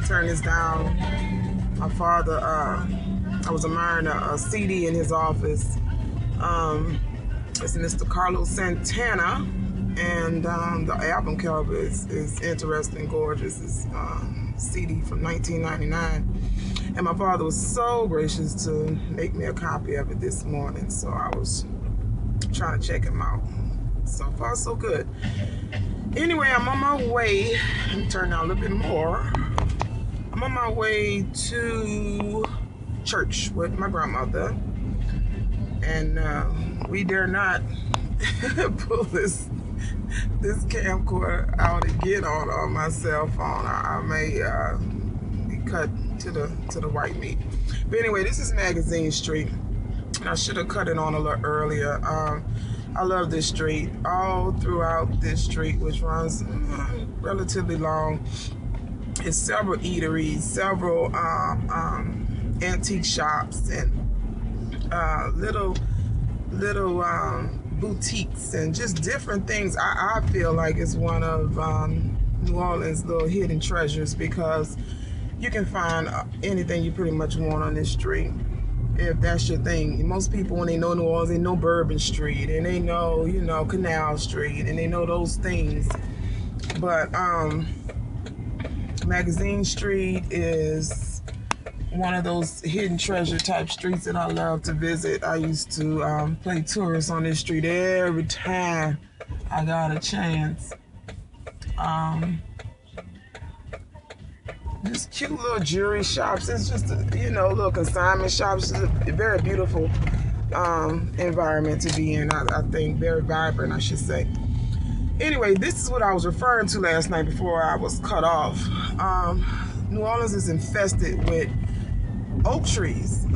turn this down. My father, I was admiring a CD in his office. It's Mr. Carlos Santana, and the album cover is interesting, gorgeous. It's CD from 1999, and my father was so gracious to make me a copy of it this morning, so I was trying to check him out. So far, so good. Anyway, I'm on my way. Let me turn down a little bit more. I'm on my way to church with my grandmother, and we dare not pull this camcorder out again on my cell phone. I may be cut to the white meat. But anyway, this is Magazine Street. I should have cut it on a little earlier. I love this street. All throughout this street, which runs relatively long, is several eateries, several antique shops, and little boutiques, and just different things. I feel like it's one of New Orleans' little hidden treasures, because you can find anything you pretty much want on this street, if that's your thing. Most people, when they know New Orleans, they know Bourbon Street, and they know, Canal Street, and they know those things. But Magazine Street is one of those hidden treasure type streets that I love to visit. I used to play tourist on this street every time I got a chance. Just cute little jewelry shops. It's just little consignment shops. It's a very beautiful environment to be in. I think very vibrant, I should say. Anyway, this is what I was referring to last night before I was cut off. New Orleans is infested with oak trees.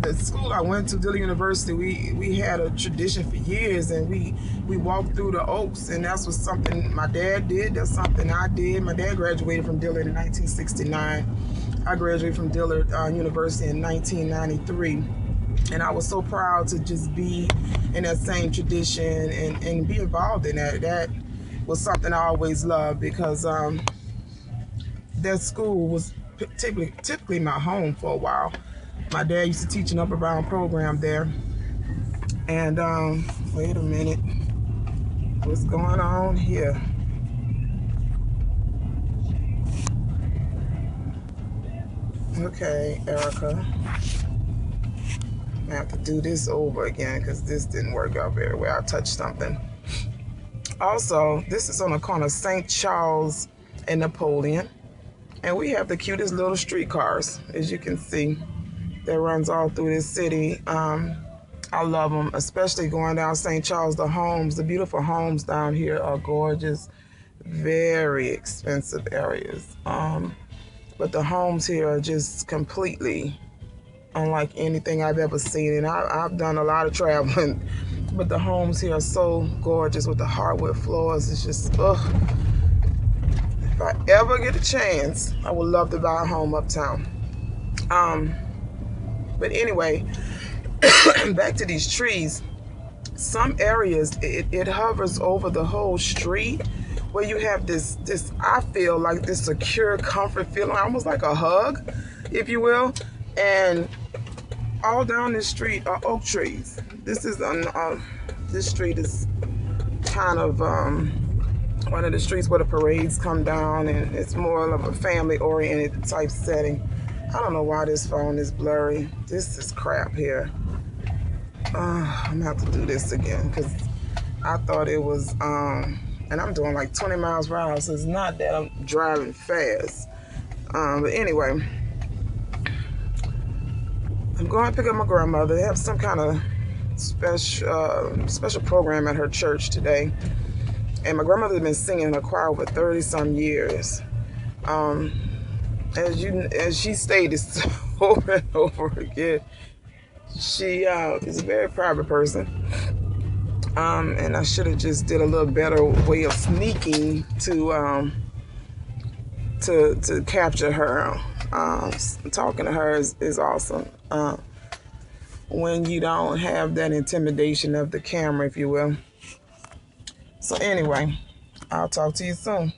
The school I went to, Dillard University, we had a tradition for years, and we walked through the oaks, and that's was something my dad did. That's something I did. My dad graduated from Dillard in 1969. I graduated from Dillard University in 1993, and I was so proud to just be in that same tradition and be involved in that. That was something I always loved, because that school was typically my home for a while. My dad used to teach an upper bound program there. And wait a minute, what's going on here? Okay, Erica, I have to do this over again, because this didn't work out very well. I touched something. Also, this is on the corner of St. Charles and Napoleon. And we have the cutest little streetcars, as you can see, that runs all through this city. I love them, especially going down St. Charles. The homes, the beautiful homes down here are gorgeous. Very expensive areas. But the homes here are just completely unlike anything I've ever seen. And I've done a lot of traveling, but the homes here are so gorgeous with the hardwood floors. It's just, ugh. If I ever get a chance, I would love to buy a home uptown. But anyway, back to these trees. Some areas, it hovers over the whole street, where you have this, I feel like this secure comfort feeling, almost like a hug, if you will. And all down this street are oak trees. This street is kind of one of the streets where the parades come down, and it's more of a family-oriented type setting. I don't know why this phone is blurry. This is crap here. I'm gonna have to do this again, because I thought it was, and I'm doing like 20 miles per hour, so it's not that I'm driving fast. But anyway, I'm going to pick up my grandmother. They have some kind of special program at her church today. And my grandmother's been singing in a choir for 30-some years. As she stated over and over again, she is a very private person. And I should have just did a little better way of sneaking to capture her. Talking to her is awesome. When you don't have that intimidation of the camera, if you will. So anyway, I'll talk to you soon.